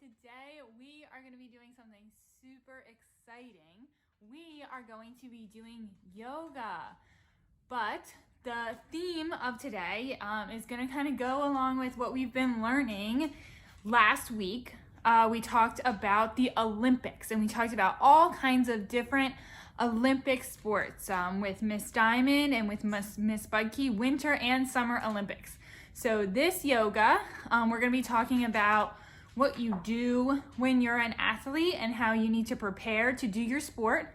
Today we are going to be doing something super exciting. We are going to be doing yoga. But the theme of today is going to kind of go along with what we've been learning last week. We talked about the Olympics and we talked about all kinds of different Olympic sports with Miss Diamond and with Miss Budke, Winter and Summer Olympics. So this yoga, we're going to be talking about what you do when you're an athlete and how you need to prepare to do your sport.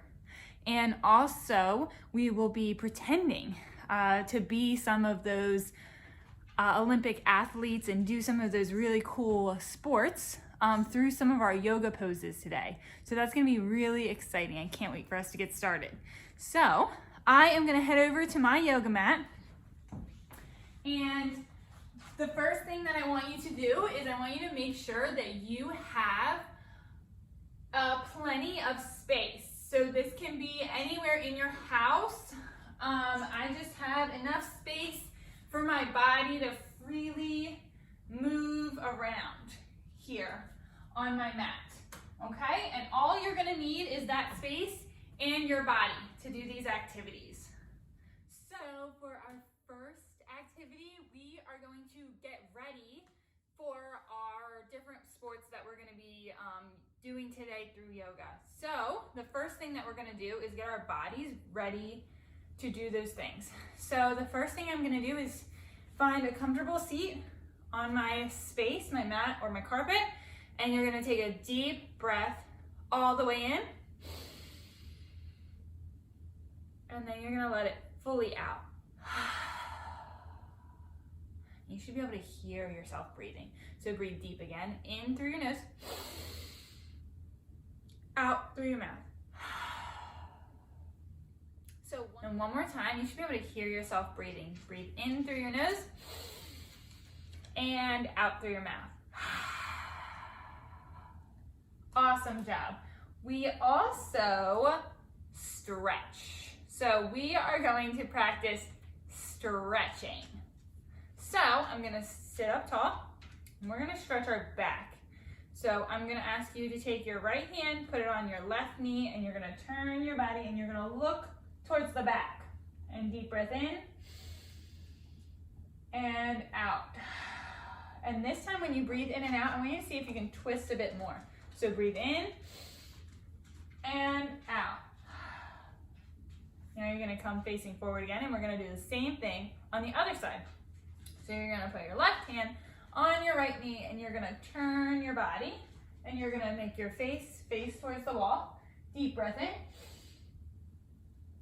And also, we will be pretending to be some of those Olympic athletes and do some of those really cool sports through some of our yoga poses today. So that's gonna be really exciting. I can't wait for us to get started. So I am gonna head over to my yoga mat, and the first thing that I want you to do is I want you to make sure that you have plenty of space. So this can be anywhere in your house. I just have enough space for my body to freely move around here on my mat, okay? And all you're gonna need is that space and your body to do these activities. So for our first activity, we are going to get ready for our different sports that we're going to be doing today through yoga. So the first thing that we're going to do is get our bodies ready to do those things. So the first thing I'm going to do is find a comfortable seat on my space, my mat or my carpet, and you're going to take a deep breath all the way in, and then you're going to let it fully out. You should be able to hear yourself breathing. So breathe deep again, in through your nose, out through your mouth. So one more time, you should be able to hear yourself breathing. Breathe in through your nose and out through your mouth. Awesome job. We also stretch. So we are going to practice stretching. So I'm gonna sit up tall and we're gonna stretch our back. So I'm gonna ask you to take your right hand, put it on your left knee, and you're gonna turn your body and you're gonna look towards the back. And deep breath in and out. And this time when you breathe in and out, I want you to see if you can twist a bit more. So breathe in and out. Now you're gonna come facing forward again, and we're gonna do the same thing on the other side. So you're gonna put your left hand on your right knee and you're gonna turn your body and you're gonna make your face towards the wall. Deep breath in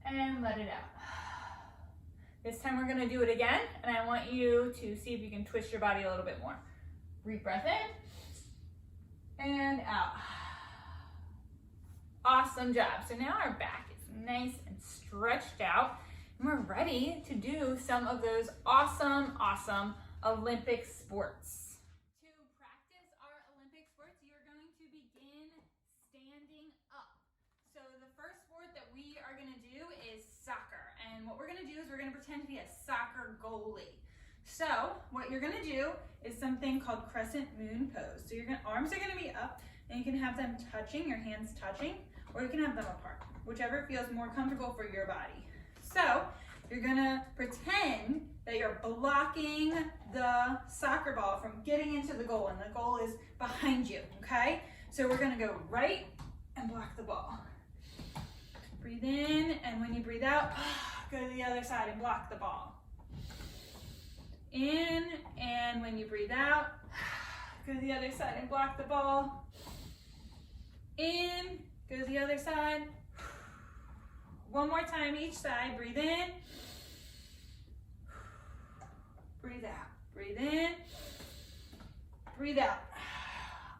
and let it out. This time we're gonna do it again, and I want you to see if you can twist your body a little bit more. Deep breath in and out. Awesome job. So now our back is nice and stretched out, and we're ready to do some of those awesome Olympic sports. To practice our Olympic sports, you're going to begin standing up. So the first sport that we are going to do is soccer. And what we're going to do is we're going to pretend to be a soccer goalie. So what you're going to do is something called crescent moon pose. So your arms are going to be up, and you can have them touching, your hands touching, or you can have them apart, whichever feels more comfortable for your body. So you're gonna pretend that you're blocking the soccer ball from getting into the goal, and the goal is behind you, okay? So we're gonna go right and block the ball. Breathe in, and when you breathe out, go to the other side and block the ball. In, and when you breathe out, go to the other side and block the ball. In, go to the other side. One more time each side. Breathe in. Breathe out. Breathe in. Breathe out.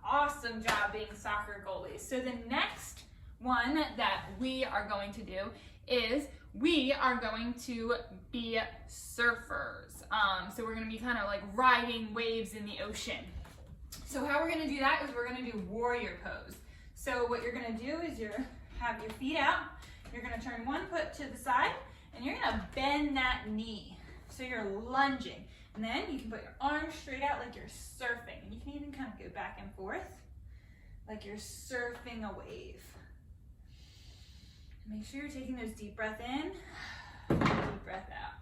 Awesome job being soccer goalies. So the next one that we are going to do is we are going to be surfers. So we're going to be kind of like riding waves in the ocean. So how we're going to do that is we're going to do warrior pose. So what you're going to do is have your feet out. You're going to turn one foot to the side, and you're going to bend that knee. So you're lunging. And then you can put your arms straight out like you're surfing. And you can even kind of go back and forth. like you're surfing a wave. Make sure you're taking those deep breath in, deep breath out.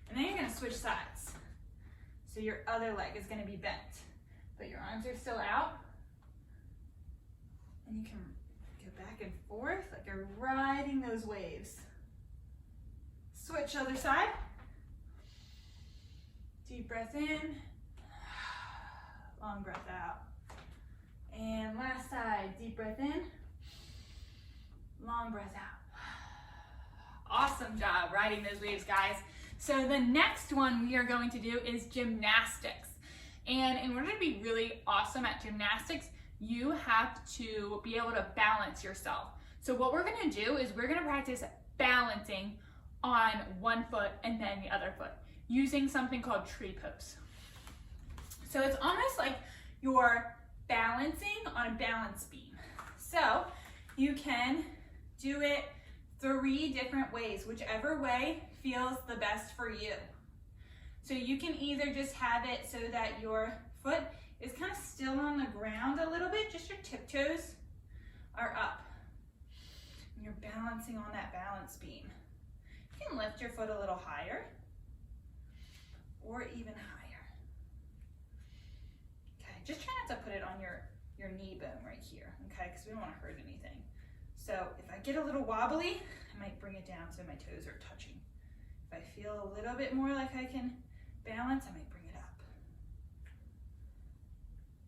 And then you're gonna switch sides. So your other leg is gonna be bent, but your arms are still out. And you can go back and forth like you're riding those waves. Switch other side. Deep breath in, long breath out. And last side, deep breath in, long breath out. Awesome job riding those waves, guys. So the next one we are going to do is gymnastics. And in order to be really awesome at gymnastics, you have to be able to balance yourself. So what we're gonna do is we're gonna practice balancing on one foot and then the other foot using something called tree pose. So it's almost like you're balancing on a balance beam. So you can do it 3 different ways, whichever way feels the best for you. So you can either just have it so that your foot is kind of still on the ground a little bit, just your tiptoes are up. And you're balancing on that balance beam. You can lift your foot a little higher or even higher. Okay, just try not to put it on your knee bone right here, okay, because we don't want to hurt anything. So if I get a little wobbly, I might bring it down so my toes are touching. If I feel a little bit more like I can balance, I might bring it up.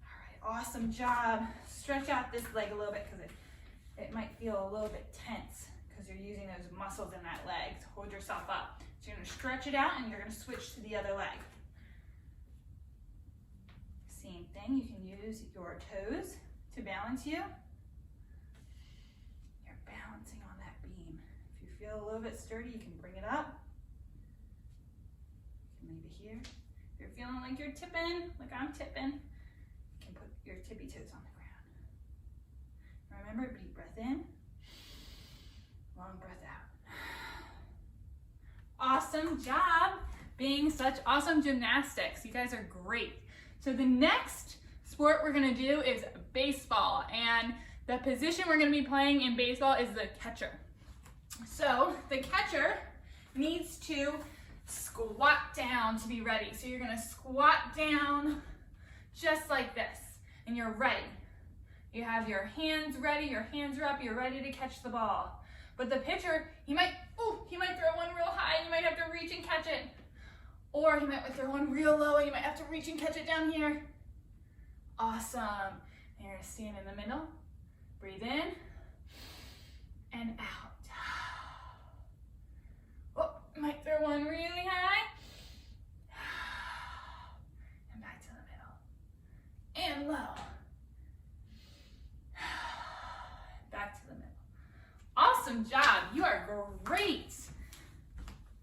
All right, awesome job. Stretch out this leg a little bit because it might feel a little bit tense because you're using those muscles in that leg to hold yourself up. So you're gonna stretch it out and you're gonna switch to the other leg. Same thing, you can use your toes to balance you. You're balancing on that beam. If you feel a little bit sturdy, you can bring it up. You can leave it here. If you're feeling like you're tipping, like I'm tipping, you can put your tippy toes on the ground. Remember, deep breath in, long breath out. Awesome job being such awesome gymnastics. You guys are great. So the next sport we're gonna do is baseball, and the position we're gonna be playing in baseball is the catcher. So the catcher needs to squat down to be ready. So you're gonna squat down just like this, and you're ready. You have your hands ready, your hands are up, you're ready to catch the ball. But the pitcher, he might throw one real high and you might have to reach and catch it. Or he might throw one real low and you might have to reach and catch it down here. Awesome. And you're gonna stand in the middle, breathe in and out. Oh, might throw one really high. And back to the middle. And low. Back to the middle. Awesome job, you are great.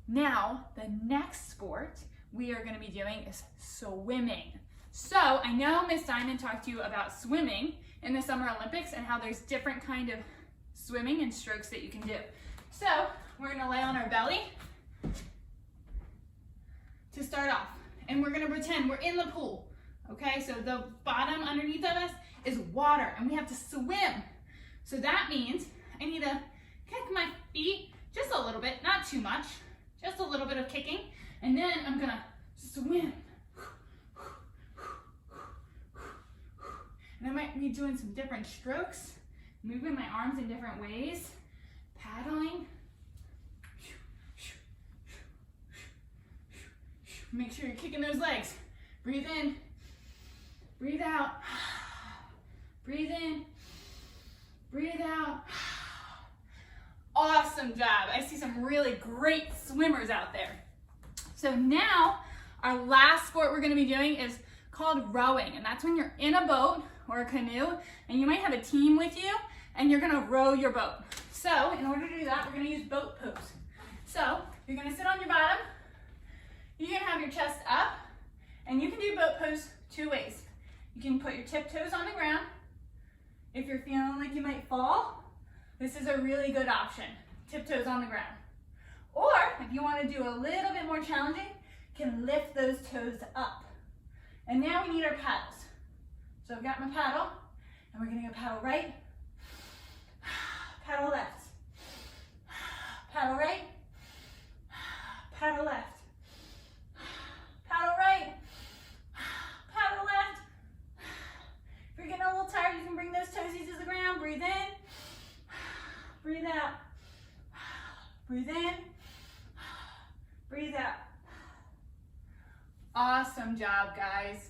Now, the next sport we are gonna be doing is swimming. So, I know Miss Diamond talked to you about swimming in the Summer Olympics and how there's different kind of swimming and strokes that you can do. So, we're gonna lay on our belly to start off. And we're gonna pretend we're in the pool, okay? So the bottom underneath of us is water and we have to swim. So that means I need to kick my feet just a little bit, not too much, just a little bit of kicking, and then I'm gonna swim. And I might be doing some different strokes, moving my arms in different ways, paddling. Make sure you're kicking those legs. Breathe in, breathe out, breathe in, breathe out. Awesome job. I see some really great swimmers out there. So now our last sport we're gonna be doing is called rowing. And that's when you're in a boat or a canoe and you might have a team with you and you're gonna row your boat. So in order to do that, we're gonna use boat pose. So you're gonna sit on your bottom. You're gonna have your chest up and you can do boat pose 2 ways. You can put your tiptoes on the ground. If you're feeling like you might fall, this is a really good option, tiptoes on the ground. Or if you want to do a little bit more challenging, you can lift those toes up. And now we need our paddles. So I've got my paddle, And we're gonna go paddle right, paddle left, paddle right, paddle left, paddle right, paddle left. If you're getting a little tired, you can bring those toesies to the ground. Breathe in, breathe out, breathe in, breathe out. Awesome job, guys.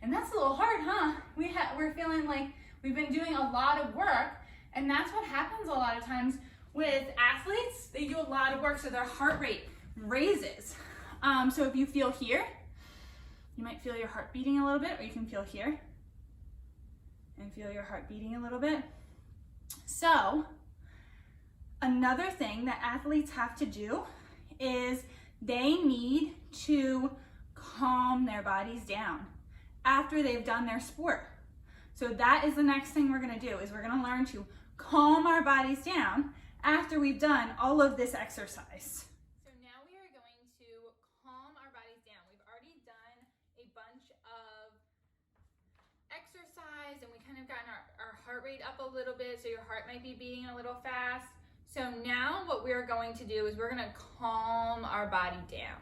And that's a little hard, huh? We're feeling like we've been doing a lot of work, and that's what happens a lot of times with athletes. They do a lot of work, so their heart rate raises. So if you feel here, you might feel your heart beating a little bit, or you can feel here and feel your heart beating a little bit. So another thing that athletes have to do is they need to calm their bodies down after they've done their sport. So that is the next thing we're gonna do, is we're gonna learn to calm our bodies down after we've done all of this exercise. So now we are going to calm our bodies down. We've already done a bunch of exercise and we kind of gotten our heart rate up a little bit, so your heart might be beating a little fast. So now what we're going to do is we're gonna calm our body down.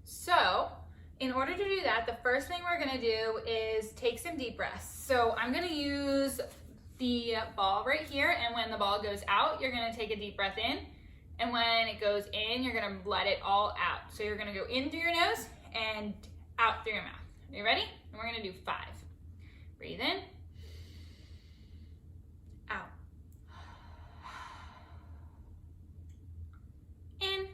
So in order to do that, the first thing we're gonna do is take some deep breaths. So I'm gonna use the ball right here, and when the ball goes out, you're gonna take a deep breath in, and when it goes in, you're gonna let it all out. So you're gonna go in through your nose and out through your mouth. Are you ready? And we're gonna do 5. Breathe in, out, in,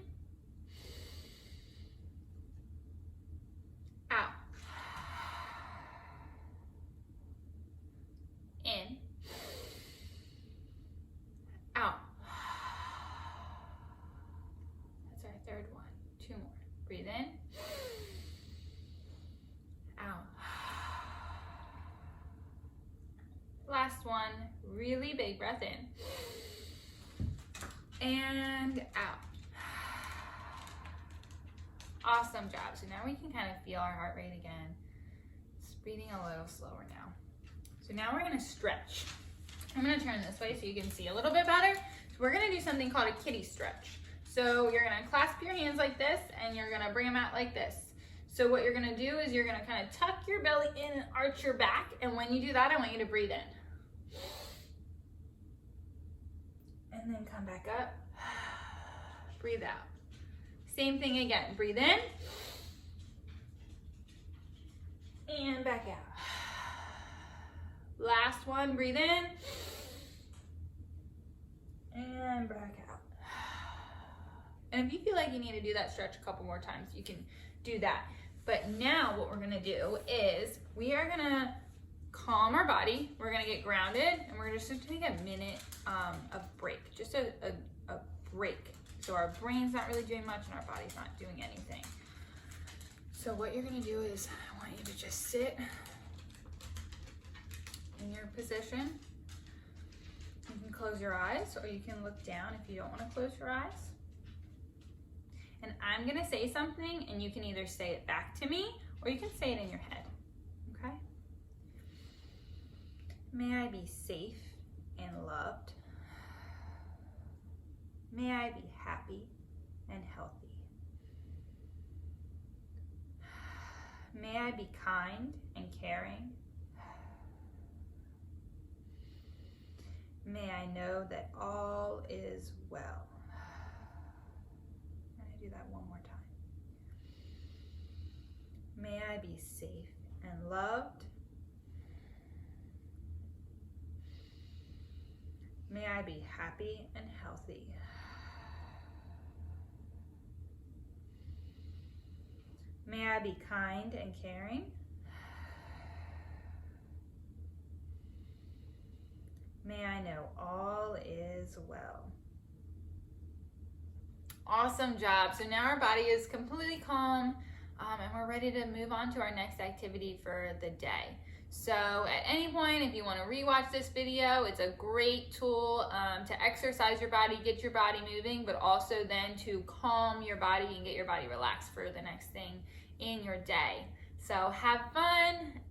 out, in, out. That's our third one. 2 more. Breathe in, out. Last one, really big breath in and out. Awesome job. So now we can kind of feel our heart rate again. It's beating a little slower now. So now we're gonna stretch. I'm gonna turn this way so you can see a little bit better. So we're gonna do something called a kitty stretch. So you're gonna clasp your hands like this and you're gonna bring them out like this. So what you're gonna do is you're gonna kind of tuck your belly in and arch your back. And when you do that, I want you to breathe in. And then come back up. Breathe out. Same thing again. Breathe in. And back out. Last one. Breathe in. And back out. And if you feel like you need to do that stretch a couple more times, you can do that. But now what we're gonna do is we are gonna calm our body. We're gonna get grounded, and we're just gonna take a minute of break, just a break. So our brain's not really doing much and our body's not doing anything. So what you're gonna do is I want you to just sit in your position. You can close your eyes or you can look down if you don't wanna close your eyes. And I'm gonna say something and you can either say it back to me or you can say it in your head, okay? May I be safe and loved. May I be happy and healthy. May I be kind and caring. May I know that all is well. I'm gonna do that one more time. May I be safe and loved. May I be happy and healthy. May I be kind and caring. May I know all is well. Awesome job. So now our body is completely calm and we're ready to move on to our next activity for the day. So at any point, if you want to rewatch this video, it's a great tool to exercise your body, get your body moving, but also then to calm your body and get your body relaxed for the next thing in your day. So have fun.